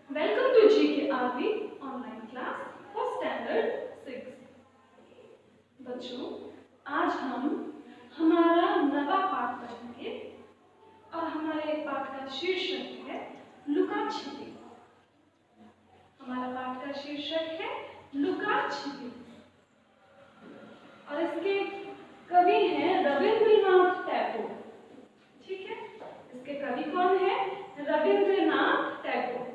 Welcome to GKRV online class for standard 6। बच्चों, आज हम हमारा नवा पाठ पढ़ेंगे और हमारे पाठ का शीर्षक है लुका छिपी। हमारा पाठ का शीर्षक है लुका छिपी और इसके कवि हैं रविंद्रनाथ टैगोर। ठीक है, इसके कवि कौन है? रविंद्रनाथ टैगोर।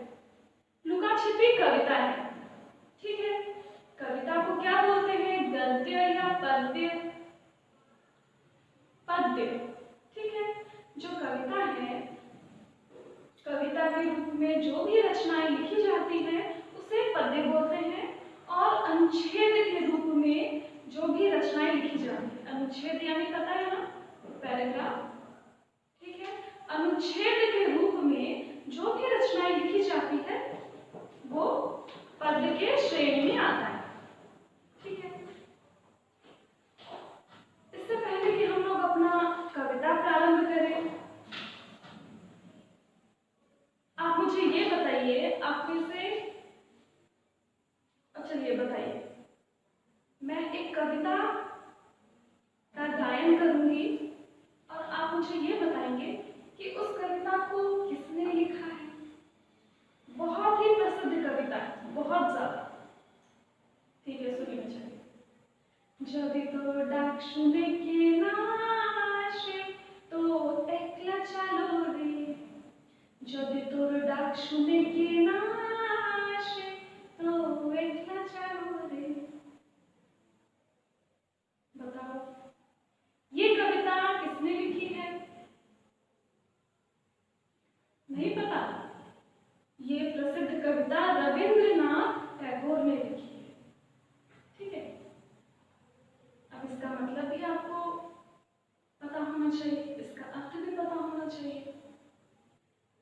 लुका छिपी कविता है। ठीक है, कविता को क्या बोलते हैं? गद्य या पद्य? पद्य। ठीक है, जो कविता है, कविता के रूप में जो भी रचनाएं लिखी जाती है उसे पद्य बोलते हैं। और अनुच्छेद के रूप में जो भी रचनाएं लिखी जाती है, अनुच्छेद यानी पता है ना, पैराग्राफ। ठीक है, अनुच्छेद के रूप में जो भी रचनाएं लिखी जाती है वो पद्य के श्रेणी में आता है। ठीक है, इससे पहले कि हम लोग अपना कविता प्रारंभ करें, आप मुझे ये बताइए, आप में से चलिए बताइए, मैं एक कविता का गायन करूंगी और आप मुझे ये बताएंगे कि उस कविता को किसने लिखा है। बहुत ही प्रसिद्ध कविता है, बहुत ज्यादा। ठीक है, सुनिए चलिए। जदि तो डाक शुने के नाशे तो एकला चलो रे, जदि तोर डाक शुने के नाशे तो एकला चलो रे। बताओ, ये कविता किसने लिखी है? नहीं पता? ये प्रसिद्ध कविता रविंद्रनाथ टैगोर ने लिखी है। ठीक है, अब इसका मतलब भी आपको पता होना चाहिए, इसका अर्थ भी पता होना चाहिए।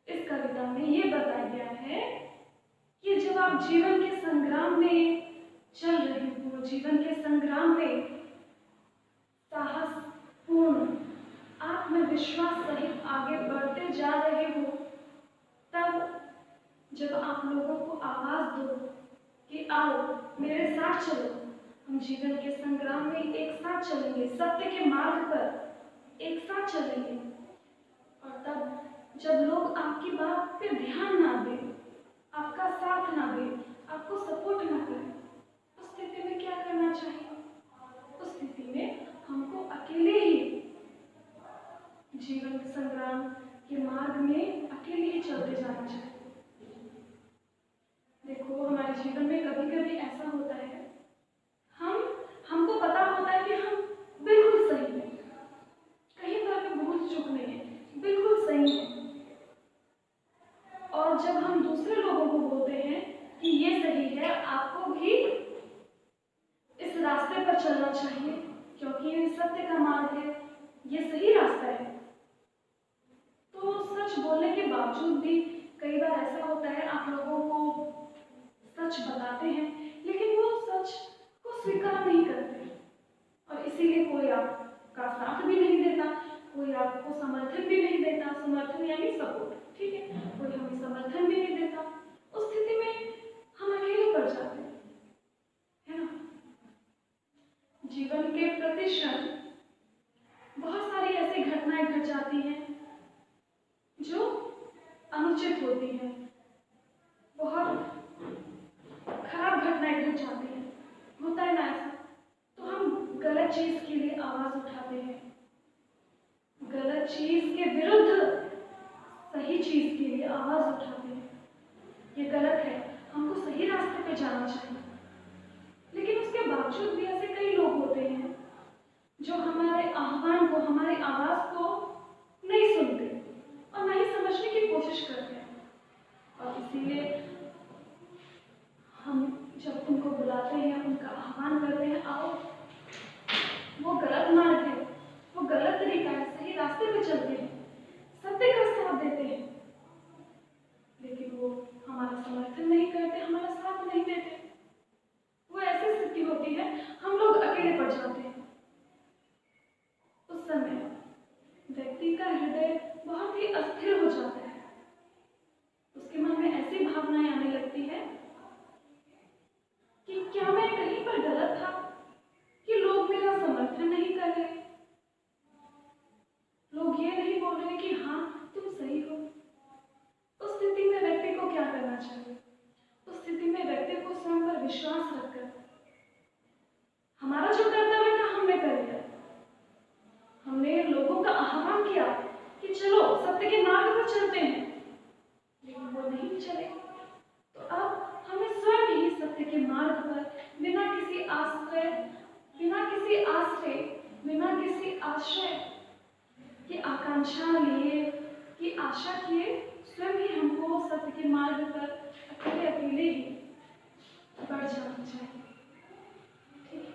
इस कविता में ये बताया गया है कि जब आप जीवन के संग्राम में चल रहे हो, जीवन के संग्राम में साहसपूर्ण आत्मविश्वास सहित आगे बढ़ते जा रहे हो, तब जब आप लोगों को आवाज दो कि आओ मेरे साथ चलो, हम जीवन के संग्राम में एक साथ चलेंगे, सत्य के मार्ग पर एक साथ चलेंगे, और तब जब लोग आपकी बात पे ध्यान ना दें, आपका साथ ना दें, आपको सपोर्ट ना करें, उस स्थिति में क्या करना चाहिए? उस स्थिति में हमको अकेले ही जीवन के संग्राम के मार्ग में अकेले ही चलते जाना चाहिए। देखो, हमारे जीवन में कभी कभी ऐसा होता है, हमको पता होता है कि हम बिल्कुल सही हैं, कहीं पर भी भूल चूक नहीं है, बिल्कुल सही है। और जब हम दूसरे लोगों को बोलते हैं कि ये सही है, आपको भी इस रास्ते पर चलना चाहिए क्योंकि ये सत्य का मार्ग है, ये सही रास्ता है, तो सच बोलने के बावजूद भी कई बार ऐसा होता है, आप लोगों को सच बताते हैं लेकिन वो सच को स्वीकार नहीं करते और इसीलिए कोई आपका साथ भी नहीं देता, कोई आपको समर्थन भी नहीं देता। समर्थन यानी सपोर्ट। ठीक है, कोई हमें समर्थन भी नहीं देता। उस स्थिति में हम अकेले पड़ जाते हैं, है ना। जीवन के प्रति क्षण बहुत सारी ऐसी घटनाएं घट जाती हैं जो अनुचित होती हैं, बहुत खराब घटनाएं घट जाती हैं, होता है ना ऐसा। तो हम गलत चीज के लिए आवाज उठाते हैं, गलत चीज के विरुद्ध सही चीज के लिए आवाज उठाते हैं। ये गलत है, हमको सही रास्ते पे जाना चाहिए। लेकिन उसके बावजूद भी ऐसे कई लोग होते हैं जो हमारे आह्वान को, हमारी आवाज को नहीं सुनते और नहीं समझने की कोशिश करते हैं, और इसीलिए हम जब उनको बुलाते हैं, उनका आह्वान करते हैं, आओ, वो गलत मार्ग है, वो गलत तरीका है, सही रास्ते पे चलते हैं, सत्य का साथ देते हैं, लेकिन वो हमारा समर्थन नहीं करते, हमारा साथ नहीं देते। वो ऐसी स्थिति होती है, हम लोग अकेले पड़ जाते हैं। उस समय व्यक्ति का हृदय बहुत ही अस्थिर हो जाता है, उसके मन में ऐसी भावनाएं आने चाहिए। उस स्थिति में व्यक्ति को स्वयं पर विश्वास रखकर हमारा जो कर्तव्य था हमने कर लिया। हमने लोगों का आह्वान किया कि चलो सत्य के मार्ग पर चलते हैं, लेकिन वो नहीं चले। तो अब हमें स्वयं ही सत्य के मार्ग पर बिना किसी आश्रय की आकांक्षा लिए, की आशा किए, स्वयं ही हमको सत्य के मार्ग पर अकेले ही बढ़ जाना चाहिए। ठीक है?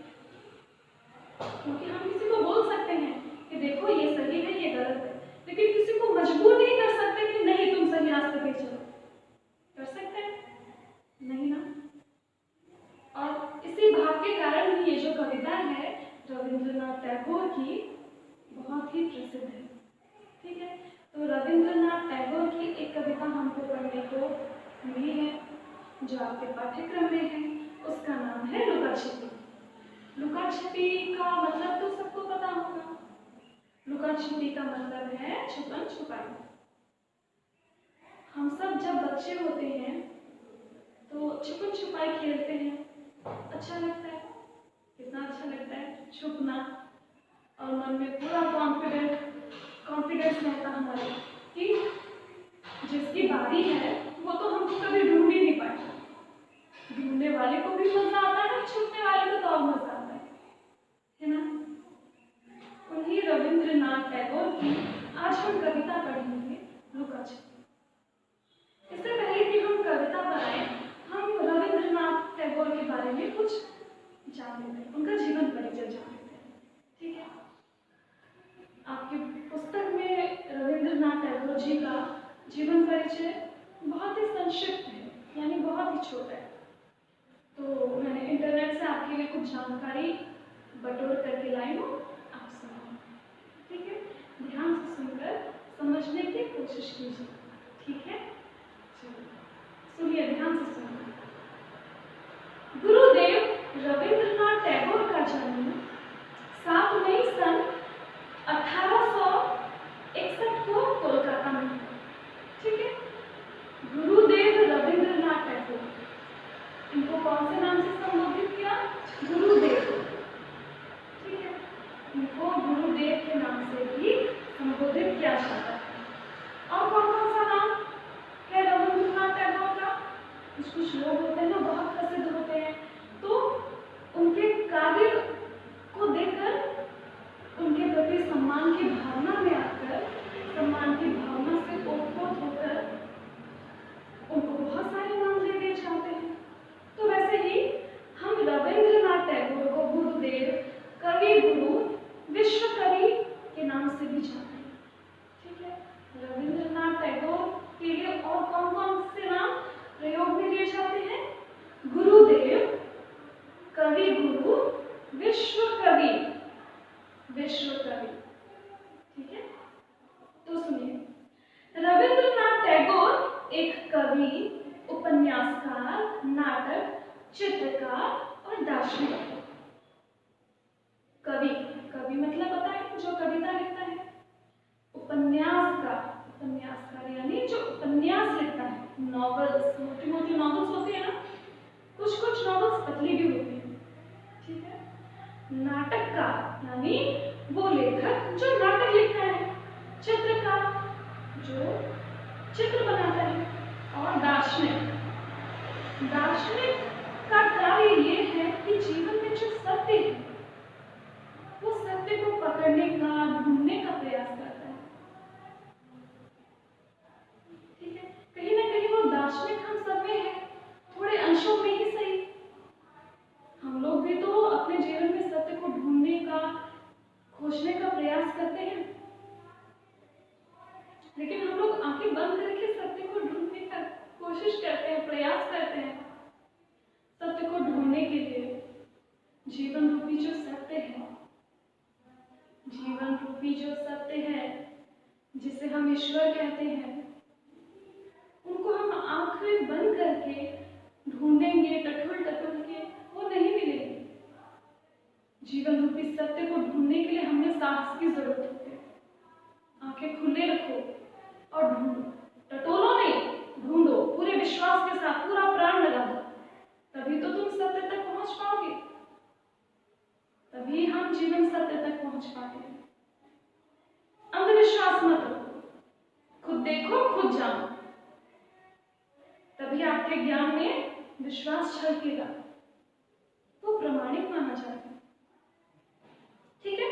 क्योंकि हम किसी को बोल सकते हैं कि देखो ये सही है, ये गलत है, लेकिन किसी को मजबूर नहीं कर सकते कि नहीं तुम सही रास्ते पे चलो। कर सकते हैं? नहीं ना। और इसी भाव के कारण ये जो कविता है रविंद्रनाथ टैगोर की बहुत ही प्रसिद्ध है। ठीक है, तो रविंद्रनाथ टैगोर की एक कविता हमको पढ़ने को मिली है जो आपके पाठ्यक्रम में है। उसका नाम है लुका छिपी। लुका छिपी का मतलब तो सबको पता होगा। लुका छिपी का मतलब है छुपन छुपाई। हम सब जब बच्चे होते हैं तो छुपन छुपाई खेलते हैं, अच्छा लगता है। कितना अच्छा लगता है छुपना, और मन में पूरा कॉन्फिडेंस रहता हमारे कि जिसकी बारी है वो तो हमको कभी ढूंढ ही नहीं पाएगा। ढूंढने वाले को भी मजा आता है, छुपने वाले को तो और मजा आता है ना। उन्हीं रविंद्रनाथ टैगोर की आज हम कविता पढ़ेंगे लुका छिपी। इससे पहले कि हम कविता पढ़ाएं, हम रविंद्रनाथ टैगोर के बारे में कुछ जान लेते हैं, उनका जीवन परिचय जान लेते हैं। ठीक है, आपकी पुस्तक में रविंद्रनाथ टैगोर जी का जीवन परिचय बहुत ही संक्षिप्त है, यानी बहुत ही छोटा है। तो मैंने इंटरनेट से आपके लिए कुछ जानकारी बटोर करके लाई हूँ, आप सुनिए। ठीक है, ध्यान से सुनकर समझने की कोशिश कीजिए। ठीक है, सुनिए, ध्यान से सुनिए। गुरुदेव रविंद्रनाथ टैगोर का जन्म 7 मई सन 1861 को कोलकाता में हुआ। ठीक है, गुरुदेव रविंद्रनाथ टैगोर, इनको कौन से नाम से संबोधित किया? गुरुदेव। ठीक है, इनको गुरुदेव के नाम से भी संबोधित किया जाता है। और कौन कौन सा नाम है रविंद्रनाथ टैगोर का? कुछ लोग होते हैं ना, बहुत प्रसिद्ध होते हैं, तो उनके कार्य को देखकर उनके प्रति सम्मान की भावना में आकर, सम्मान की भावना से ओतप्रोत होकर उनको बहुत सारे नाम दे दिए जाते हैं। तो वैसे ही हम रविंद्रनाथ टैगोर को गुरुदेव, कवि गुरु, विश्व कवि के नाम से भी जानते हैं। ठीक है, रविंद्रनाथ टैगोर के लिए और कौन कौन से नाम प्रयोग में लिए जाते हैं? गुरुदेव, कवि गुरु, विश्व कवि। विश्व कवि। ठीक है, तो सुनिए, रविंद्रनाथ टैगोर एक कवि, उपन्यासकार, नाटक, चित्रकार और दार्शनिक है। कवि, कवि मतलब पता है, जो कविता लिखता है। उपन्यासकार, उपन्यासकार यानी जो उपन्यास लिखता है। नॉवेल्स, मोटी मोटी नॉवेल्स होती है ना, कुछ कुछ नॉवेल्स पतली भी होती है। ठीक है, नाटककार यानी वो लेखक जो नाटक लिखता है। चित्रकार, जो चित्र बनाता है। और दार्शनिक, दार्शनिक का कार्य ये है कि जीवन में जो सत्य है वो सत्य को पकड़ने का, ढूंढने का प्रयास करता है। ठीक है, कहीं ना कहीं वो दार्शनिक हम सब में है, थोड़े अंशों में ही सही। हम लोग भी तो अपने जीवन में सत्य को ढूंढने का, खोजने का प्रयास करते हैं, लेकिन हम लोग आंखें बंद करके सत्य को ढूंढने का कोशिश करते हैं, प्रयास करते हैं। सत्य को ढूंढने के लिए जीवन रूपी जो सत्य है, जीवन रूपी जो सत्य है जिसे हम ईश्वर कहते हैं, उनको हम आंखें बंद करके ढूंढेंगे, टटोल टटोल के, वो नहीं मिलेंगे। जीवन रूपी सत्य को ढूंढने के लिए हमें साहस की जरूरत होती है। आंखें खुले रखो और ढूंढो, टटोलो नहीं, ढूंढो, पूरे विश्वास के साथ तभी आपके ज्ञान में विश्वास झलकेगा, वो प्रामाणिक माना जाएगा। ठीक है।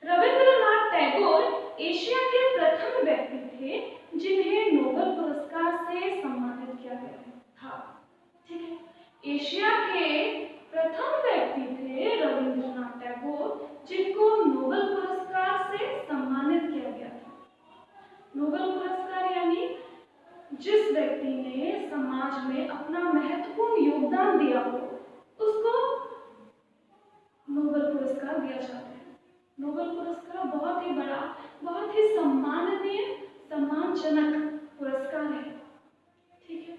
रविंद्रनाथ टैगोर एशिया के प्रथम व्यक्ति थे जिन्हें नोबेल पुरस्कार से सम्मानित किया गया था। ठीक है। एशिया के प्रथम व्यक्ति थे रविंद्रनाथ टैगोर जिनको नोबेल पुरस्कार से सम्मानित किया गया था। नोबेल पुरस्कार यानी जिस व्यक्ति ने समाज में अपना महत्वपूर्ण योगदान दिया हो उसको नोबेल पुरस्कार दिया जाता है। नोबेल पुरस्कार बहुत ही बड़ा, बहुत ही सम्माननीय, सम्मानजनक पुरस्कार है। ठीक है।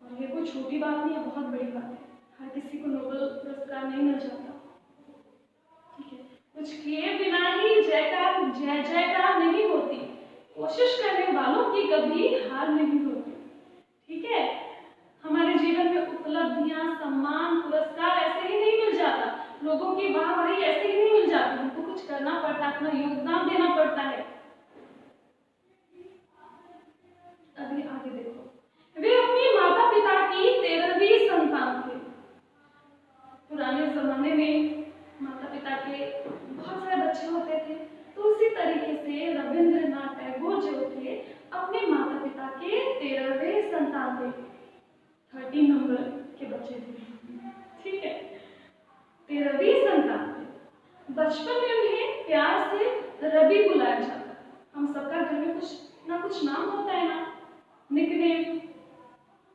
और ये कोई छोटी बात नहीं है, बहुत बड़ी बात है। हर किसी को नोबेल पुरस्कार नहीं मिल जाता। ठीक है। कुछ किए बिना ही जय जयकार नहीं होती, कोशिश करने वालों की कभी हार नहीं होती। ठीक है। हमारे जीवन में उपलब्धियां, सम्मान, पुरस्कार ऐसे ही नहीं मिल जाता, लोगों की वाहवाही ऐसे ही नहीं मिल जाती, हमको कुछ करना पड़ता है, अपना योगदान देना पड़ता है। अभी आगे देखो, वे अपने माता पिता की 13वीं संतान थे। पुराने जमाने में माता पिता के बहुत सारे बच्चे होते थे, तो उसी तरीके से रविंद्रनाथ टैगोर जो थे अपने माता पिता के 13वें संतान थे, 13 नंबर के बच्चे थे। ठीक है। 13वीं संतान थे। बचपन में उन्हें प्यार से रवि बुलाया जाता। हम सबका घर में कुछ ना कुछ नाम होता है ना, निकनेम,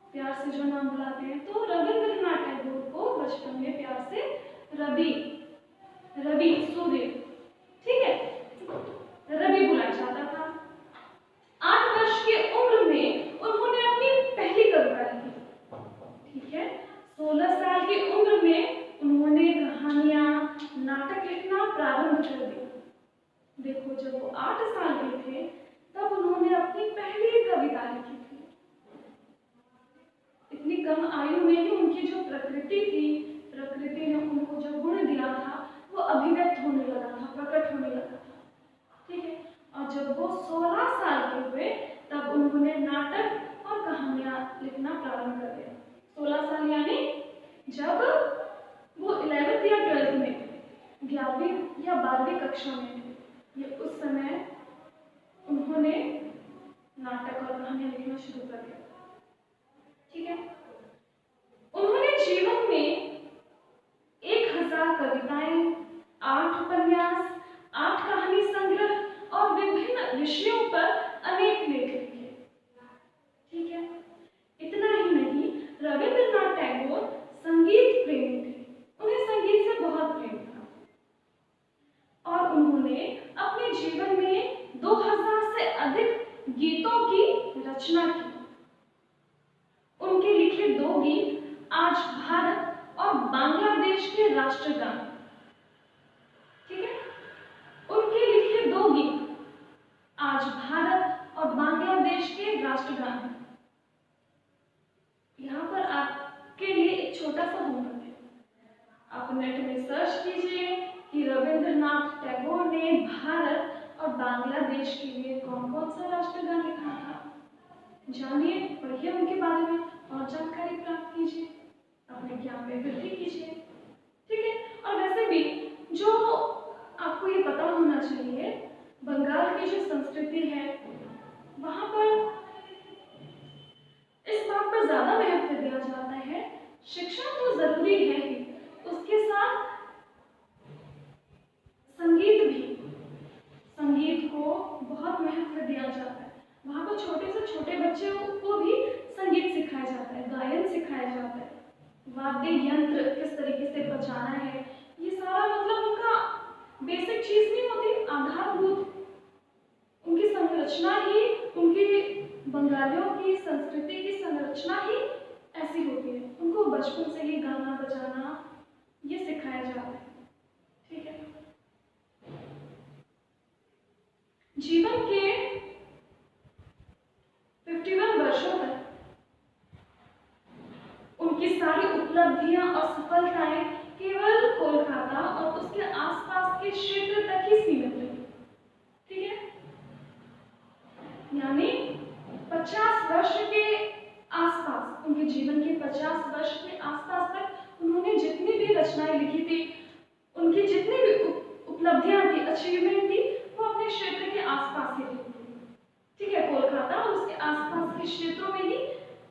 प्यार से जो नाम बुलाते हैं। तो रविंद्रनाथ टैगोर को बचपन में प्यार से रवि, सूर्य, ठीक है, रवि बुलाया जाता था। 8 वर्ष की उम्र में उन्होंने अपनी पहली कविता लिखी। ठीक है। 16 साल की उम्र में उन्होंने कहानियां, नाटक लिखना प्रारंभ कर दिया। देखो, जब वो 8 साल के थे तब उन्होंने अपनी पहली कविता लिखी थी। इतनी कम आयु में ही उनकी जो प्रकृति थी, प्रकृति ने उनको जो गुण दिया था वो अभिव्यक्त होने लगा था, प्रकट होने लगा था। ठीक है। और जब वो 16 साल के हुए तब उन्होंने नाटक और कहानियां लिखना प्रारंभ कर दिया। 16 साल यानी जब वो 11th या 12th में थे, 11वीं या 12वीं कक्षा में थे, ये उस समय उन्होंने नाटक और कहानियां लिखना शुरू कर दिया। ठीक है। उन्होंने जीवन में 1000 कविताएं, 8 उपन्यास, 8 कहानी संग्रह और विभिन्न विषयों पर अनेक लेख लिखे। ठीक है। इतना ही नहीं, रविंद्रनाथ टैगोर संगीत प्रेमी थे, उन्हें संगीत से बहुत प्रेम था और उन्होंने अपने जीवन में 2000 से अधिक गीतों की रचना की। उनके लिखे 2 गीत आज भारत और बांग्लादेश के राष्ट्रगान। ठीक है। उनके लिखे 2 गीत आज भारत और बांग्लादेश के राष्ट्रगान हैं। यहाँ पर आपके लिए एक छोटा सा होमवर्क है। आप नेट में सर्च कीजिए कि रविंद्रनाथ टैगोर ने भारत और बांग्लादेश के लिए कौन कौन सा राष्ट्रगान लिखा था। जानिए, पढ़िए उनके बारे में और जानकारी प्राप्त कीजिए, अपने ज्ञान में वृद्धि कीजिए। ठीक है। और वैसे भी जो आपको ये पता होना चाहिए, बंगाल की जो संस्कृति है वहां पर इस बात पर ज्यादा महत्व दिया जाता है। शिक्षा तो जरूरी है ही, उसके साथ संगीत भी, संगीत को बहुत महत्व दिया जाता है। वहां पर छोटे से छोटे बच्चों को भी संगीत सिखाया जाता है, गायन सिखाया जाता है, वाद्य यंत्र किस तरीके से बजाना है, ये सारा मतलब उनका बेसिक चीज नहीं होती, आधारभूत उनकी संरचना ही, उनकी बंगालियों की संस्कृति की संरचना ही ऐसी होती है। उनको बचपन से ही गाना बजाना ये सिखाया जाता है। ठीक है। जीवन के 51 वर्षों तक उनकी सारी उपलब्धियां और सफलताएं केवल कोलकाता और उसके आसपास के क्षेत्र तक ही सीमित रही। ठीक है। यानी 50 वर्ष के 50 वर्ष के आसपास तक उन्होंने जितनी भी रचनाएं लिखी थी, उनकी जितनी भी उपलब्धियां थी, अचीवमेंट थी, वो अपने क्षेत्र के आसपास ही थी। ठीक है, कोलकाता और उसके आसपास के क्षेत्रों में ही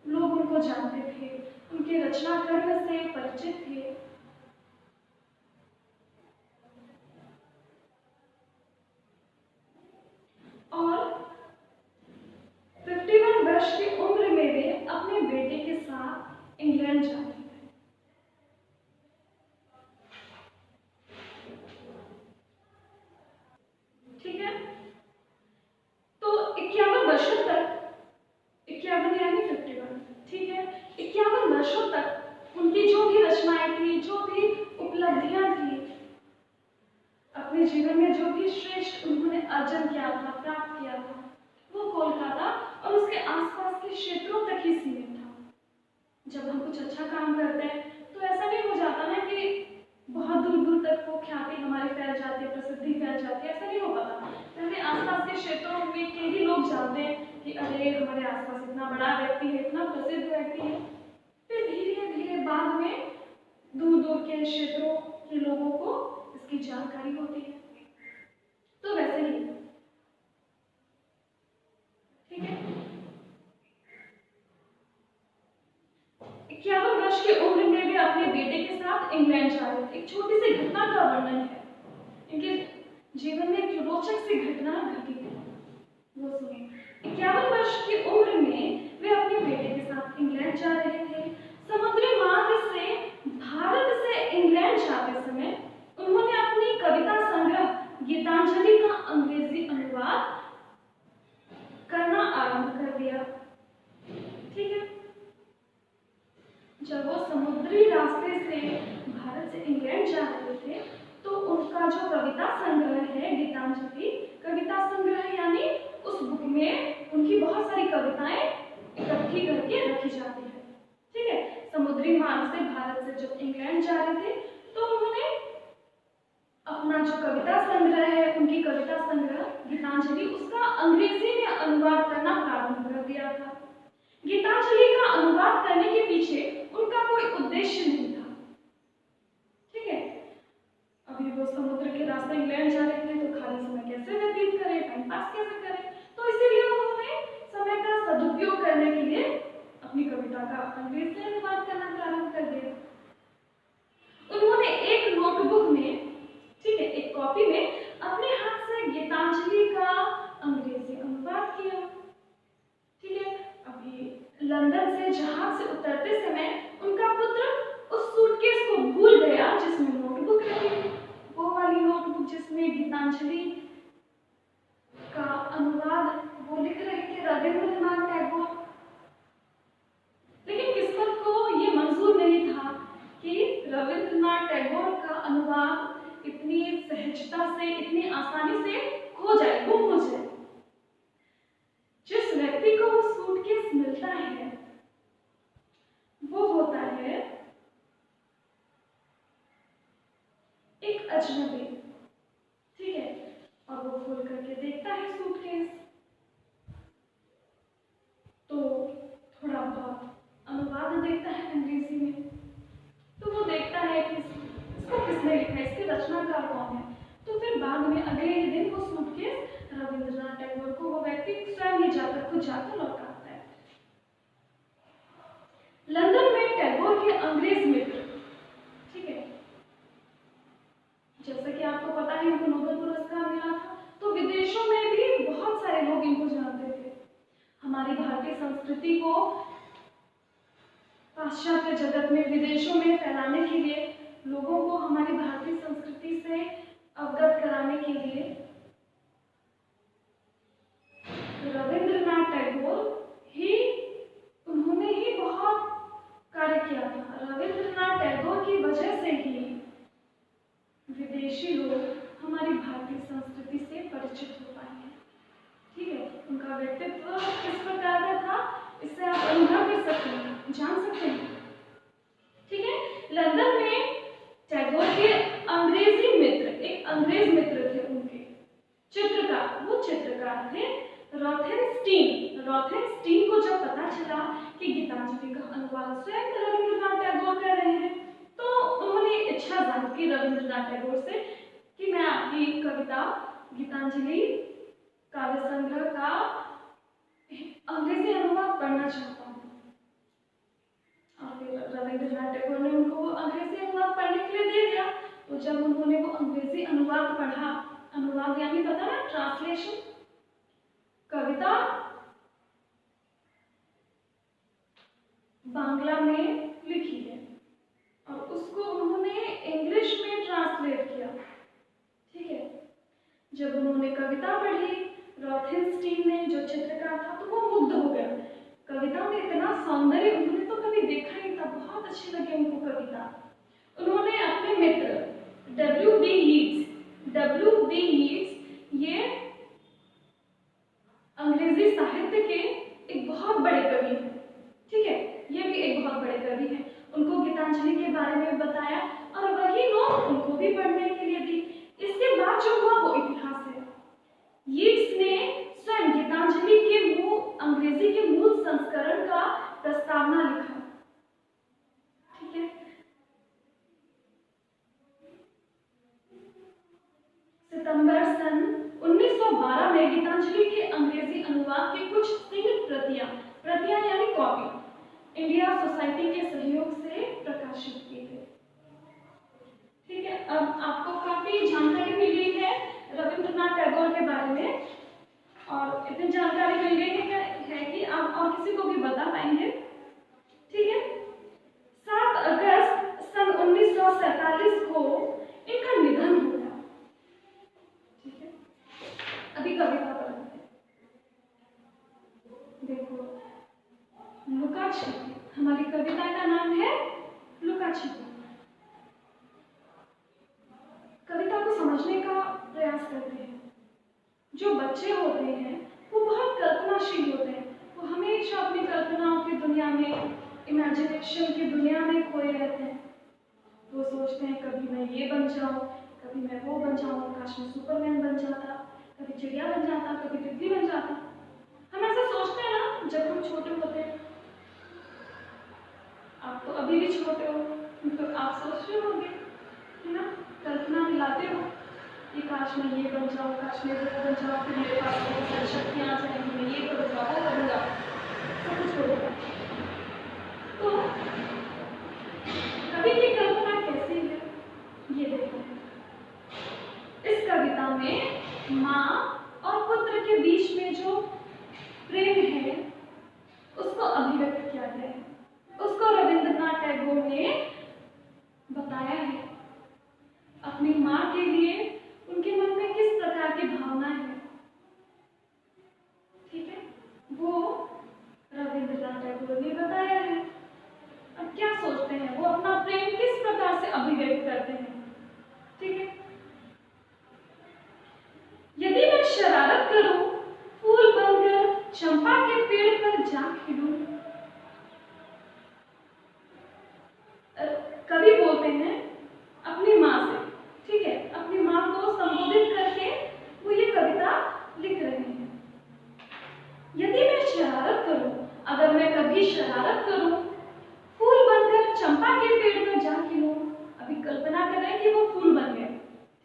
लोग उनको जानते थे, उनके रचना कर्म से परिचित थे। और 51 वर्ष की उम्र में वे अपने बेटे के साथ इंग्लैंड जाते थे। ठीक है, तो 51 वर्षों तक, 51 यानी 51, ठीक है, 51 वर्षों तक उनकी जो भी रचनाएं थी, जो भी उपलब्धियां थी, अपने जीवन में जो भी श्रेष्ठ उन्होंने अर्जन किया था, प्राप्त किया था, वो कोलकाता और उसके आसपास के क्षेत्रों तक ही सीमित था। जब हम कुछ अच्छा काम करते हैं तो ऐसा नहीं हो जाता ना कि बहुत दूर दूर तक वो ख्याति हमारी फैल जाती है, प्रसिद्धि फैल जाती है, ऐसा नहीं हो पाता। पहले आसपास के क्षेत्रों में के ही लोग जानते हैं कि अरे हमारे आसपास इतना बड़ा व्यक्ति है, इतना प्रसिद्ध व्यक्ति है। फिर धीरे धीरे बाद में दूर दूर के क्षेत्रों के लोगों को इसकी जानकारी होती है। तो वैसे ही, ठीक है, 51 वर्ष की उम्र में वे अपने बेटे के साथ इंग्लैंड जा रहे थे। एक छोटी सी घटना का वर्णन है, इनके जीवन में एक रोचक सी घटना घटी थी, वो सुनिए। 51 वर्ष की उम्र में वे अपने बेटे के साथ इंग्लैंड जा रहे थे। समुद्री मार्ग से भारत से इंग्लैंड जाते समय उन्होंने अपनी कविता संग्रह गीतांजलि का अंग्रेजी अनुवाद करना आरंभ कर दिया। ठीक है, जब वो समुद्री रास्ते से भारत से इंग्लैंड जा रहे थे तो उनका जो कविता संग्रह है गीतांजलि, कविता संग्रह यानी उस बुक में उनकी बहुत सारी कविताएं इकट्ठी करके रखी जाती है। ठीक है, समुद्री मार्ग से भारत से जब इंग्लैंड जा रहे थे तो उन्होंने अपना जो कविता संग्रह है, उनकी कविता संग्रह गीतांजलि, उसका अंग्रेजी में अनुवाद करना प्रारंभ कर दिया था। गीतांजलि का अनुवाद करने के पीछे उनका कोई उद्देश्य नहीं था। ठीक है, अभी वो समुद्र के रास्ते इंग्लैंड जा रहे थे तो खाली समय कैसे व्यतीत करें, टाइम पास कैसे करें, तो इसीलिए उन्होंने समय का सदुपयोग करने के लिए अपनी कविता का अंग्रेजी में अनुवाद करना प्रारंभ कर दिया। उन्होंने एक नोटबुक में, ठीक है, एक कॉपी में अपने हाथ से गीतांजलि का अंग्रेजी अनुवाद किया। ठीक है, अभी लंदन से जहाज से उतरते समय उनका पुत्र उस सूटकेस को भूल गया जिसमें नोटबुक रखी थी, वो वाली नोटबुक जिसमें गीतांजलि का अनुवाद वो लिख रहे थे रविंद्रनाथ टैगोर। लेकिन किस्मत को ये मंजूर नहीं था कि रविंद्रनाथ टैगोर का अनुवाद इतनी सहजता से, इतनी आसानी से खो जाए, गुम हो जाए। जिस व्यक्ति को वो सूटकेस मिलता है वो होता है एक अजनबी। ठीक है, और वो खोल करके देखता है सूटकेस, तो थोड़ा बहुत अनुवाद देखता है अंग्रेजी में, तो वो देखता है कि इसको किसने लिखा है, इसके रचनाकार कौन है। तो फिर बाद में अगले ही दिन वो सूटकेस रविंद्रनाथ टैगोर को वो व्यक्ति स्वयं ही जाकर, खुद जाकर लौटाता है। लंदन में टैगोर के अंग्रेज मित्र, ठीक है, जैसा कि आपको पता है इनको नोबेल पुरस्कार मिला था, तो विदेशों में भी बहुत सारे लोग इनको जानते थे। हमारी भारतीय संस्कृति को पाश्चात्य जगत में, विदेशों में फैलाने के लिए, लोगों को हमारी भारतीय संस्कृति से अवगत कराने के लिए रविंद्रनाथ टैगोर ही, उन्होंने ही बहुत कार्य किया था। रविंद्रनाथ टैगोर की वजह से ही विदेशी लोग हमारी भारतीय संस्कृति से परिचित हो पाए हैं। ठीक है, उनका व्यक्तित्व किस प्रकार का था इससे आप अनुभव कर सकते हैं, जान सकते हैं। ठीक है, लंदन में टैगोर के अंग्रेजी मित्र, एक अंग्रेज मित्र थे उनके, चित्रकार, वो चित्रकार थे रॉथेनस्टीन। को जब पता चला कि गीतांजलि का अनुवाद स्वयं रविंद्रनाथ टैगोर कर रहे हैं, तो उन्होंने इच्छा जाहिर की रविंद्रनाथ टैगोर से कि मैं आपकी कविता गीतांजलि काव्य संग्रह का अंग्रेजी अनुवाद पढ़ना चाहता हूँ। और फिर रविंद्रनाथ टैगोर ने उनको अंग्रेजी अनुवाद पढ़ने के लिए दे दिया। तो जब उन्होंने वो अंग्रेजी अनुवाद पढ़ा, अनुवाद यानी पता ना ट्रांसलेशन, कविता बांग्ला में लिखी है और उसको उन्होंने इंग्लिश में ट्रांसलेट किया। ठीक है, जब उन्होंने कविता पढ़ी, रॉथेनस्टीन ने जो चित्रकार था, तो वो मुग्ध हो गया। कविता में इतना सौंदर्य उन्होंने तो कभी देखा ही था, बहुत अच्छी लगी उनको कविता। उन्होंने अपने मित्र W.B. यीट्स ये अंग्रेजी साहित्य के एक बहुत बड़े कवि हैं। ठीक है, ये भी एक बहुत बड़े कवि हैं। उनको गीतांजलि के बारे में बताया और वही नोट उनको भी पढ़ने के लिए दी। इसके बाद जो हुआ वो इतिहास है। यीट्स ने स्वयं गीतांजलि के अंग्रेजी के मूल संस्करण का प्रस्तावना लिखा। ठीक है, सितंबर सन 1912 में गीतांजलि के अंग्रेजी अनुवाद की कुछ सीमित प्रतियां यानी कॉपी इंडिया सोसाइटी के सहयोग से प्रकाशित की गई। ठीक है, अब आपको काफी जानकारी मिल गई है रविंद्रनाथ टैगोर के बारे में, और इतनी जानकारी मिल गई है कि आप और किसी को भी बता पाएंगे। ठीक है, 7 अगस्त सन 1947 को इनका निधन हो गया। ठीक है, अभी कविता पढ़ते हैं। देखो, लुका छिपी, हमारी कविता का नाम है लुका छिपी। कविता को समझने का प्रयास करते हैं। जो बच्चे होते हैं वो बहुत कल्पनाशील होते हैं, वो हमेशा अपनी कल्पनाओं की दुनिया में, इमेजिनेशन की दुनिया में खोए रहते हैं। वो सोचते हैं कभी मैं ये बन जाऊं, कभी मैं वो बन जाऊं, काश मैं सुपरमैन बन जाता, कभी चिड़िया बन जाता, कभी तितली बन जाता। हम ऐसा सोचते हैं ना जब हम छोटे होते हैं। आप तो अभी भी छोटे हो, तो आप सोच रहे होंगे, है ना, कल्पना मिलाते हो कि काश मैं ये बन जाऊँ, काश मैं वो बन जाऊँ, फिर मेरे पास बहुत सारी शक्तियाँ आ जाएंगी, मैं ये करूँगा, वो करूँगा, सब कुछ होगा। तो कवि की कल्पना कैसी है ये देखो। इस कविता में माँ और पुत्र के बीच में जो प्रेम है उसको अभिव्यक्त किया गया है, उसको रविंद्रनाथ टैगोर ने बताया है। अपनी माँ के लिए उनके मन में किस प्रकार की भावना है, ठीक है, वो रविंद्रनाथ टैगोर ने बताया है। अब क्या सोचते हैं वो, अपना प्रेम किस प्रकार से अभिव्यक्त करते हैं। ठीक है, यदि मैं शरारत करूं, फूल बनकर चंपा के पेड़ पर जा खिलूं। कवि बोलते हैं अपनी माँ से, ठीक है, अपनी माँ को संबोधित करके वो ये कविता लिख रहे हैं। यदि मैं शरारत करूं, अगर मैं कभी शरारत करूं, फूल बनकर चंपा के पेड़ पर जा खिलूं। अभी कल्पना कर रहे हैं कि वो फूल बन गए,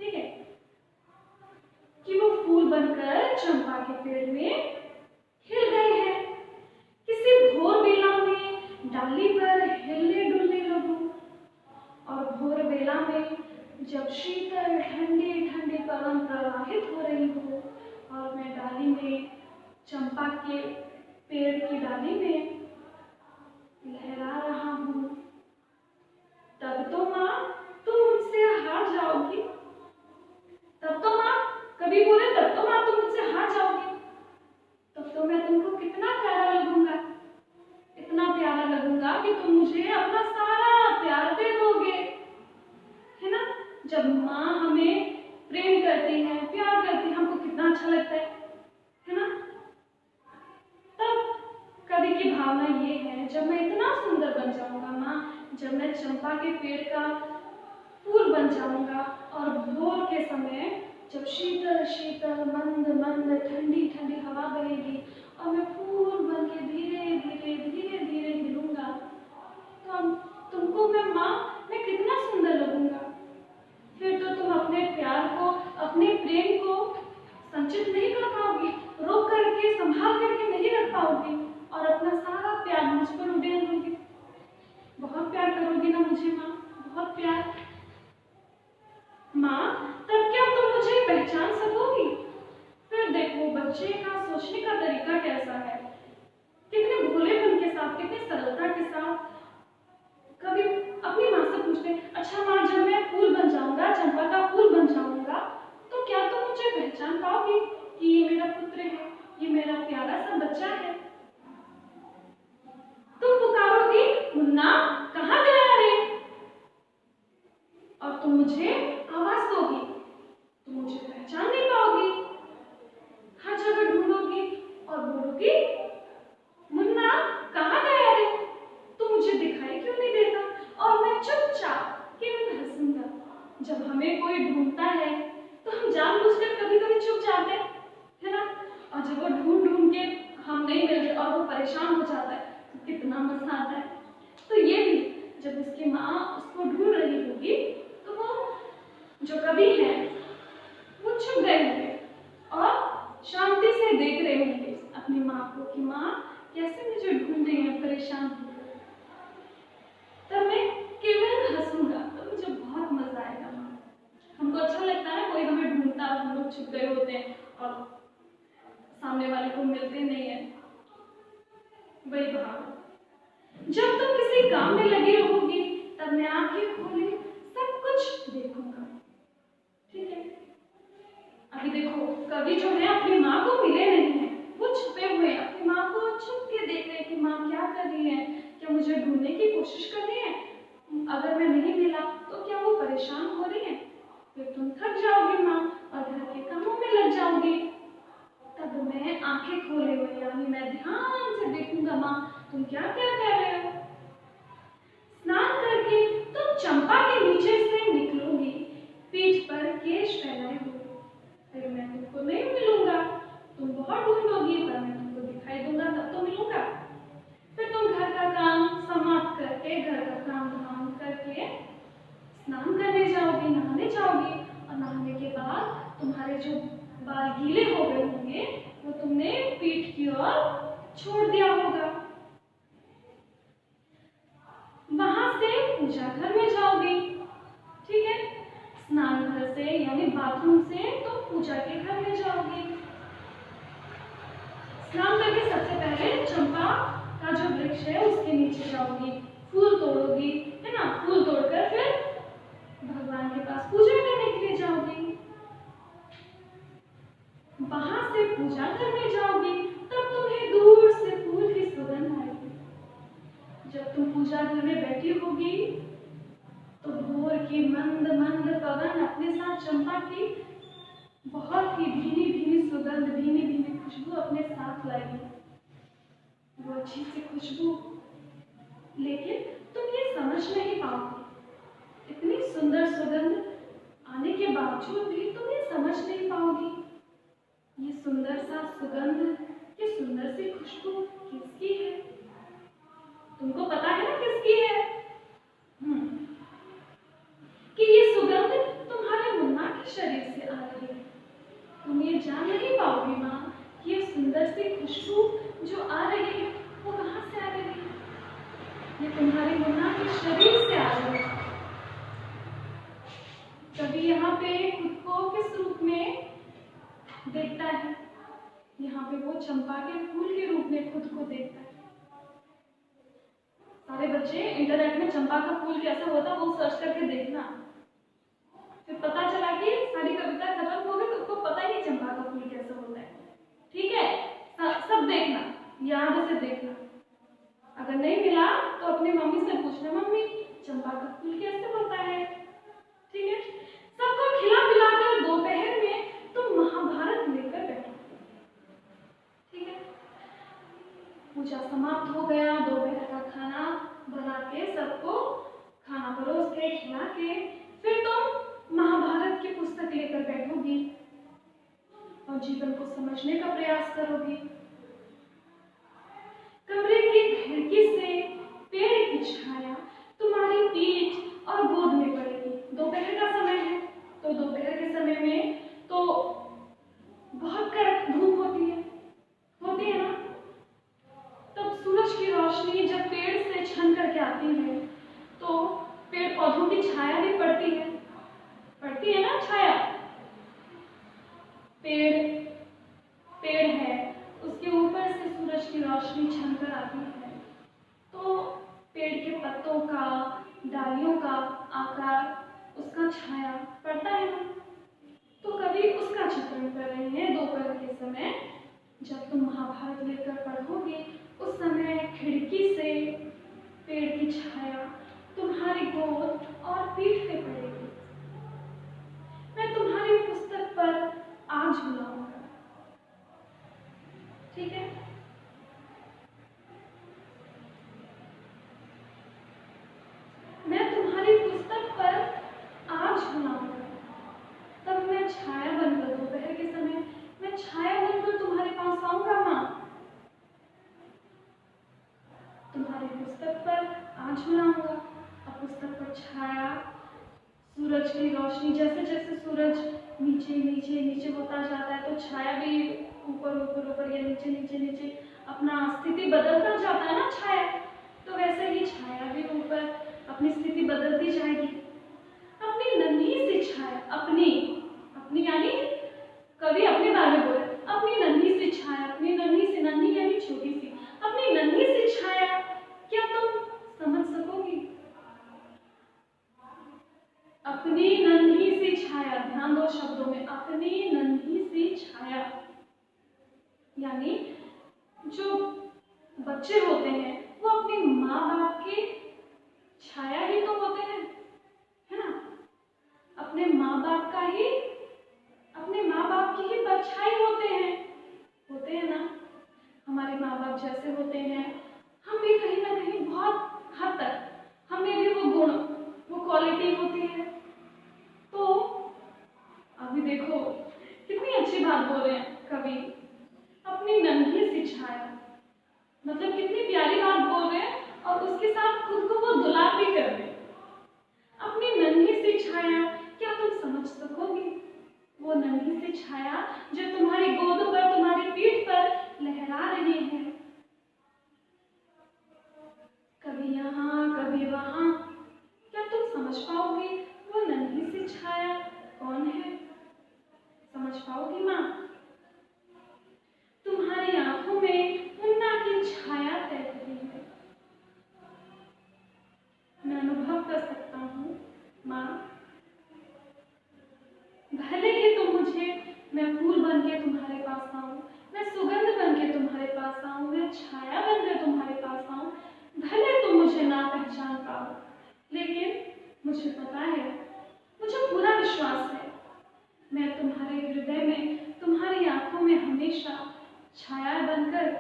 ठीक है, कि वो फूल बनकर चंपा के पेड़ में खिल गए हैं। किसी भोर बेला में डाली पर हिलने डुलने लगूं, और भोर बेला में जब शीतल ठंडी ठंडी पवन प्रवाहित हो रही हो और मैं डाली में, चंपा के पेड़ की डाली में लहरा रहा हूँ, तब तो माँ तुम मुझसे हार जाओगी। तब तो माँ, कभी बोले तब तो माँ तुम मुझसे हार जाओगी, तब तो मैं तुमको कितना प्यारा लगूंगा, इतना प्यारा लगूंगा कि तुम मुझे अपना सारा प्यार दे दोगे, है ना। जब माँ हमें प्रेम करती है, प्यार करती है, हमको कितना अच्छा लगता है ना। तब कवि की भावना ये है, जब मैं इतना सुंदर बन जाऊंगा माँ, जब मैं चंपा के पेड़ का फूल बन जाऊंगा और भोर के समय जब शीतल शीतल मंद मंद ठंडी ठंडी हवा बहेगी और मैं फूल बन के धीरे बच्चे का सोचने का तरीका कैसा है, कितने भोलेपन के साथ, कितनी सरलता के साथ कभी अपनी माँ से पूछते हैं, अच्छा माँ, जब मैं फूल बन जाऊंगा, चंपा का फूल बन जाऊंगा, तो क्या तुम मुझे पहचान पाओगी कि ये मेरा पुत्र है, ये मेरा प्यारा सा बच्चा है? तुम पुकारोगी, मुन्ना कहाँ गया रे? और तुम मुझे आवाज दोगी, तुम मुझे पहचान नहीं पाओगी, हर जगह ढूंढोगी और बोलोगी, मुन्ना कहाँ गया रे? तू मुझे दिखाई क्यों नहीं देता? और मैं चुपचाप केवल हंसूंगा। जब हमें कोई ढूंढता है तो हम जानबूझकर कभी कभी चुप जाते हैं, है ना? और जब वो ढूंढ ढूंढ के हम नहीं मिलते और वो परेशान हो जाता है तो कितना मजा आता है। तो ये भी जब उसकी माँ उसको ढूंढ रही होगी तो वो जो कवि है वो छुप गए होंगे और शांति से देख रहे होंगे अपनी माँ को कि माँ कैसे मुझे ढूंढ रही है, परेशान होकर। तब मैं केवल हंसूंगा, तो मुझे बहुत मजा आएगा। हमको अच्छा लगता है कोई हमें ढूंढता, हम लोग छुप गए होते हैं और सामने वाले को मिलते नहीं है। वही भाव जब तुम किसी काम में लगी रहोगी तब मैं आंखें खोले सब कुछ देखूंगा, ठीक है? अभी देखो कवि जो है अपनी माँ को मिले नहीं है, वो छुपे हुए हैं, अपनी माँ को छुप के देख रहे हैं कि माँ क्या कर रही है, क्या मुझे ढूंढने की कोशिश कर रही है, अगर मैं नहीं मिला तो क्या वो परेशान हो रही है? फिर तुम थक जाओगी माँ और घर के कामों में लग जाओगी। तब मैं आंखें खोले हुए यानी मैं ध्यान से देखूंगा माँ तुम क्या क्या कर रहे हो। स्नान करके तुम चंपा के नीचे से निकलोगी, पीठ पर केश फैलाए हुए। फिर मैं तुमको नहीं मिलूंगा, तुम बहुत ढूंढोगी पर मैं तुमको दिखाई दूंगा, तब तो मिलूंगा। फिर तुम घर का काम समाप्त करके, घर का काम धाम करके स्नान करने जाओगी, नहाने जाओगी और नहाने के बाद तुम्हारे जो बाल गीले हो गए होंगे वो तुमने पीठ की ओर छोड़ दिया होगा। वहां से पूजा घर में जाओगी, ठीक है? स्नान घर से यानी बाथरूम से तुम पूजा के घर में जाओगी। स्नान करके सबसे पहले चंपा का जो वृक्ष है उसके नीचे जाओगी, फूल तोड़ोगी, है ना? फूल तोड़कर फिर भगवान के पास पूजा करने के लिए जाओगी। वहां से पूजा घर में जाओगी, तब तुम्हें दूर से फूल की सुगंध आएगी। जब तुम पूजा घर में बैठी होगी तो भोर की मंद मंद पवन अपने साथ चंपा की बहुत ही भीनी भीनी सुगंध, भीनी भीनी खुशबू अपने साथ लाएगी। वो अच्छी सी खुशबू, लेकिन तुम ये समझ नहीं पाओगे, इतनी सुंदर सुगंध आने के बावजूद भी तुम ये समझ नहीं पाओगी ये सुंदर सा सुगंध, ये सुंदर सी खुशबू किसकी है? तुमको पता है ना किसकी है? कि ये सुगंध तुम्हारे मुन्ना के शरीर से आ रही है। तुम ये जान नहीं पाओगी माँ, ये सुंदर सी खुशबू जो आ रही है वो कहाँ से आ रही है? ये तुम्हारे मुन्ना के शरीर से आ रही है। कभी यहाँ पे खुद को किस रूप में देखता है? यहाँ पे वो चंपा के फूल के रूप में खुद को देखता है। सारे बच्चे इंटरनेट में चंपा का फूल कैसा होता है वो सर्च करके देखना, फिर पता चला कि सारी कविता खत्म हो गई, तुमको पता ही नहीं चंपा का फूल कैसा होता है, ठीक है? सब देखना, याद से देखना। अगर नहीं मिला तो अपनी मम्मी से पूछना, मम्मी चंपा का फूल कैसे होता है, ठीक है? सबको खिला पिलाकर दोपहर में तुम महाभारत लेकर बैठो, ठीक है? पूजा समाप्त हो गया, दोपहर का खाना बना के सबको खाना परोस के खिला के फिर तुम महाभारत की पुस्तक लेकर बैठोगी और जीवन को समझने का प्रयास करोगी। कमरे की खिड़की से पेड़ की छाया तुम्हारी पीठ और गोद में पड़ेगी। दोपहर का समय है तो दोपहर के समय में तो बहुत कड़क धूप होती है ना? तब सूरज की रोशनी जब पेड़ से छन करके आती है तो पेड़ पौधों की छाया भी पड़ती है ना? छाया पेड़ की रोशनी छनकर आती है तो पेड़ के पत्तों का, डालियों का आकार, उसका छाया पड़ता है ना। तो कभी उसका चित्रण कर रहे हैं दोपहर के समय। जब तुम महाभारत लेकर पढ़ोगे उस समय खिड़की से पेड़ की छाया तुम्हारी गोद और पीठ पे पड़ेगी। मैं तुम्हारी पुस्तक पर आज बुलाऊंगा, ठीक है? मैं तुम्हारी पुस्तक पर आज बुलाऊंगा, तब मैं छाया बनकर दोपहर के समय मैं छाया बनकर तुम्हारे पास आऊंगा माँ। तुम्हारी पुस्तक पर आज बुलाऊंगा। अब पुस्तक पर छाया, सूरज की रोशनी, जैसे जैसे सूरज नीचे नीचे नीचे होता जाता है तो छाया भी ऊपर ऊपर ऊपर या नीचे नीचे नीचे अपना स्थिति बदलता जाता है ना छाया। तो वैसे ही छाया भी ऊपर अपनी स्थिति बदलती जाएगी। अपनी नन्ही सी छाया, अपनी अपनी यानी कवि अपने बारे में बोल रहे, अपनी नन्ही सी छाया, अपनी नन्ही सी, नन्ही यानी छोटी सी, अपनी नन्ही सी छाया क्या तुम समझ सकोगी? अपनी नन्ही सी छाया, ध्यान दो शब्दों में, अपनी नन्ही सी छाया। यानी जो बच्चे होते हैं वो अपने माँ बाप की छाया ही तो होते हैं, है ना? अपने माँ बाप का ही, अपने माँ बाप की ही परछाई होते हैं ना। हमारे माँ बाप जैसे होते हैं हम भी कहीं ना कहीं बहुत हद तक हमें भी वो गुण, वो क्वालिटी होती है। तो अभी देखो कितनी अच्छी बात बोल रहे हैं कवि, अपनी नन्ही सी छाया, मतलब कितनी प्यारी बात बोल रहे हैं और उसके साथ खुद को वो दुलार भी कर रहे हैं। अपनी नन्ही सी छाया क्या तुम समझ सकोगी? वो नन्ही सी छाया जो तुम्हारी गोद पर, तुम्हारी पीठ पर लहरा रही है, कभी यहाँ कभी वहां। क्या तुम समझ पाओगी वो नन्ही सी छाया कौन है? समझ पाओगी माँ? तुम्हारी आंखों में मुन्ना की छाया तैरती है, मैं अनुभव कर सकता हूँ माँ। भले ही तुम मुझे, मैं फूल बन के तुम्हारे पास आऊं, मैं सुगंध बन के तुम्हारे पास आऊं, मैं छाया बनकर तुम्हारे पास आऊं, भले तुम मुझे ना पहचान पाओ, लेकिन मुझे पता है, मुझे पूरा विश्वास है, मैं तुम्हारे हृदय में, तुम्हारी आंखों में हमेशा छाया बनकर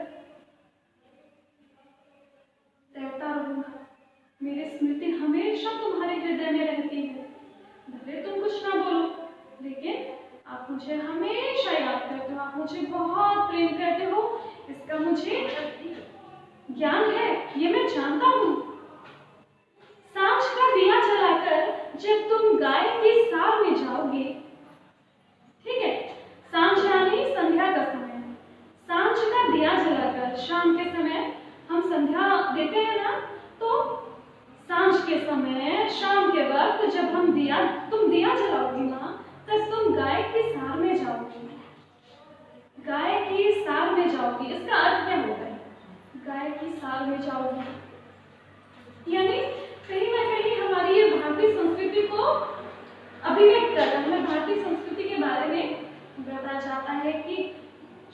तैरता रहूंगा। मेरी स्मृति हमेशा तुम्हारे हृदय में रहती है। भले तुम कुछ ना बोलो, लेकिन आप मुझे हमेशा याद करते हो, आप मुझे बहुत प्रेम करते हो, इसका मुझे ज्ञान है, ये मैं जानता हूँ। सांझ का दिया जलाकर जब तुम गाय की सार में जाओगे, ठीक है, सांझ यानी संध्या का समय, सांझ का दिया जलाकर, शाम के समय हम संध्या देते हैं ना, तो सांझ के समय, शाम के वक्त जब हम तुम दिया जलाओगी माँ, तब तुम गाय की सार में जाओगी। गाय की सार में जाओगी, इसका अर्थ क्या होता है? गाय की सार में जाओगी यानी कहीं ना कहीं हमारी ये भारतीय संस्कृति को अभिव्यक्त करता है। हमें भारतीय संस्कृति के बारे में बताया जाता है कि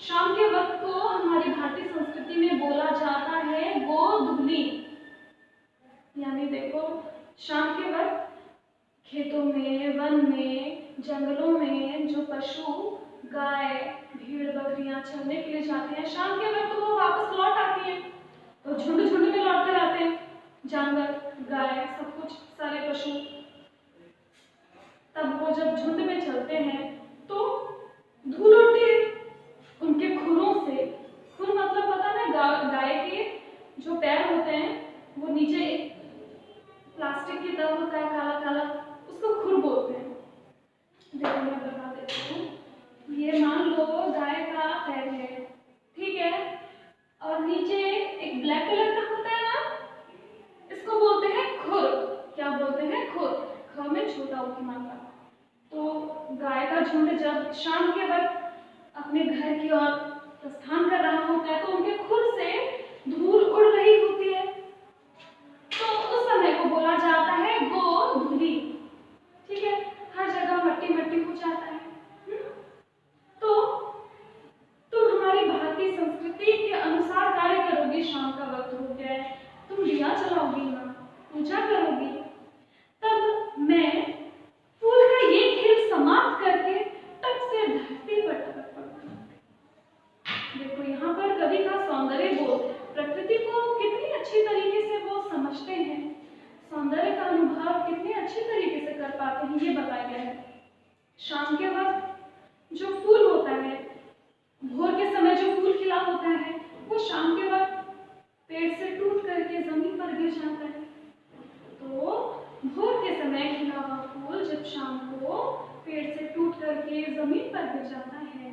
शाम के वक्त को हमारी भारतीय संस्कृति में बोला जाता है गोधूली। यानी देखो, शाम के वक्त खेतों में, वन में, जंगलों में जो पशु, गाय, भेड़, बकरियां चरने के लिए जाते हैं, शाम के वक्त वो वापस लौट आती हैं, तो झुंड झुंड में लौट कर आते हैं, जानवर, गाय, सब कुछ, सारे पशु। तब वो जब झुंड में चलते हैं तो धूल उड़ती है उनके खुरों से। खुर मतलब पता है, गाय के जो पैर होते हैं वो नीचे एक प्लास्टिक की तरह होता है, काला काला, उसको खुर बोलते हैं। देखो मैं बता देती हूँ, ये मान लो गाय का पैर है, ठीक है, और नीचे एक ब्लैक कलर का होता है ना, इसको बोलते हैं खुर। क्या बोलते हैं? खुर। ख में छोटा ऊ की मात्रा। तो गाय का झुंड जब शाम के वक्त अपने घर की ओर प्रस्थान कर रहा होता है तो उनके खुर से धूल उड़ रही होती है, तो उस समय को बोला जाता है गोधूली। ठीक है, हर जगह मट्टी मट्टी हो जाता है। तो तुम हमारी भारतीय संस्कृति के अनुसार कार्य करोगी। शाम का वक्त हो गया है, तुम दिया जलाओगी माँ, पूजा करोगी, तब मैं फूल का ये खेल समाप्त करके तट से धरती पर टपक पड़ूंगी। देखो यहाँ पर कवि का सौंदर्य बोध, प्रकृति को कितनी अच्छी तरीके से वो समझते हैं, सौंदर्य का अनुभव कितने अच्छे तरीके से कर पाते हैं, ये बताया गया है। शाम के वक्त जो फूल होता है, भोर के समय जो फूल खिला होता है, वो शाम के वक्त पेड़ से टूट करके जमीन पर गिर जाता है। तो भोर के समय खिला हुआ फूल जब शाम को पेड़ से टूट करके जमीन पर गिर जाता है,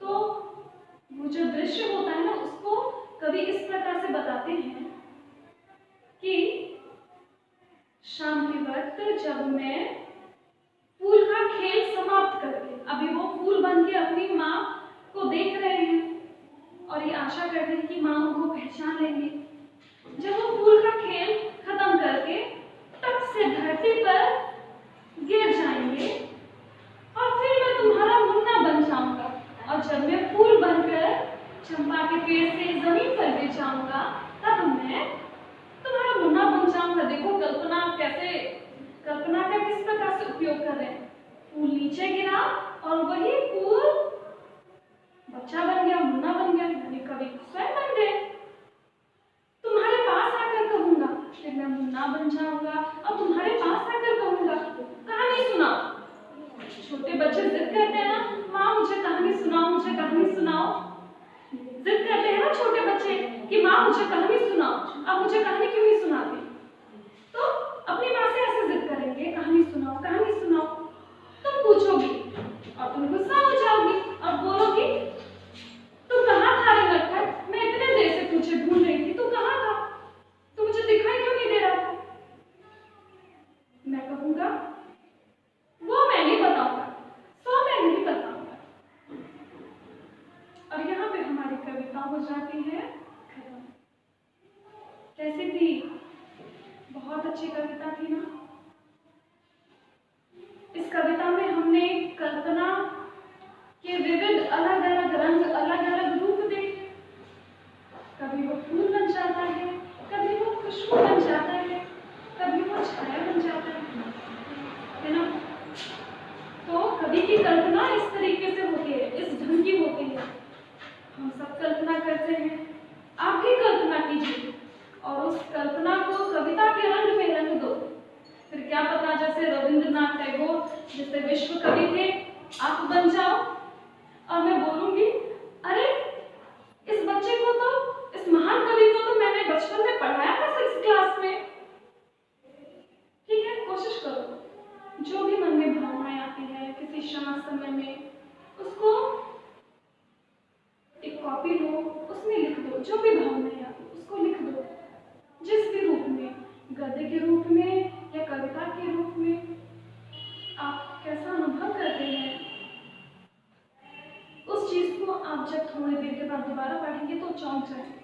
तो वो जो दृश्य होता है ना, उसको कवि इस प्रकार से बताते हैं कि शाम के वक्त जब मैं फूल का खेल समाप्त करके, अभी वो फूल बन के अपनी माँ को देख रहे हैं और ये आशा करते हैं कि माँ उनको पहचान लेंगे, जब वो फूल का खेल खत्म करके तट से धरती पर गिर जाएंगे और फिर मैं तुम्हारा मुन्ना बन जाऊंगा, और जब मैं फूल बनकर चंपा के पेड़ से जमीन पर गिर जाऊंगा तब मैं तुम्हारा मुन्ना बन जाऊंगा। देखो कल्पना कैसे, कल्पना का किस प्रकार से उपयोग कर रहे हैं। फूल नीचे गिरा और वही फूल बच्चा बन गया, मुन्ना बन गया, यानी कवि स्वयं बन गए। तुम्हारे पास आकर कहूंगा, फिर मैं मुन्ना बन जाऊंगा और तुम्हारे पास आकर कहूंगा कहानी सुनाओ। छोटे बच्चे जिद करते हैं ना, माँ मुझे कहानी सुनाओ, मुझे कहानी सुनाओ, जिद करते हैं ना छोटे बच्चे कि माँ मुझे कहानी सुनाओ, अब मुझे कहानी क्यों नहीं सुनाती, तो अपनी माँ से ऐसे जिद करेंगे कहानी सुनाओ कहानी सुनाओ। तुम पूछोगी और तुम गुस्सा हो जाओगी और बोलोगी तू कहाँ था रे लट्ठर, मैं इतने देर से तुझे ढूंढ रही थी, तू कहाँ था, तू मुझे दिखाई क्यों नहीं दे रहा था। मैं कहूंगा वो मैं नहीं बताऊंगा, सो मैं नहीं बताऊंगा। और यहाँ पे हमारी कविता हो जाती है खत्म। कैसी थी, बहुत अच्छी कविता थी ना। इस कविता में हमने कल्पना के विविध अलग अलग रंग, अलग अलग रूप देखे। कभी वो फूल बन जाता है, कभी वो खुशबू बन जाता है, कभी वो छाया बन जाता है ना। तो कवि की कल्पना इस तरीके से होती है, इस ढंग की होती है। हम सब कल्पना करते हैं, आप भी कल्पना कीजिए और उस कल्पना को कविता के रंग में रंग दो। फिर क्या पता जैसे रविंद्रनाथ टैगोर जैसे विश्व कवि थे, आप बन जाओ और मैं बोलूंगी अरे इस बच्चे को तो, इस महान कवि को तो मैंने बचपन में पढ़ाया था 6th क्लास में। ठीक है, कोशिश करो, जो भी मन में भावनाएं आती है किसी शांत समय में, उसको एक कॉपी लो, उसमें लिख दो, जो भी भावनाएं आती उसको लिख दो, जिस भी रूप में, गद्य के रूप में या कविता के रूप में आप कैसा अनुभव करते हैं, उस चीज को आप जब थोड़ी देर के बाद दोबारा पढ़ेंगे तो चौंक जाएंगे।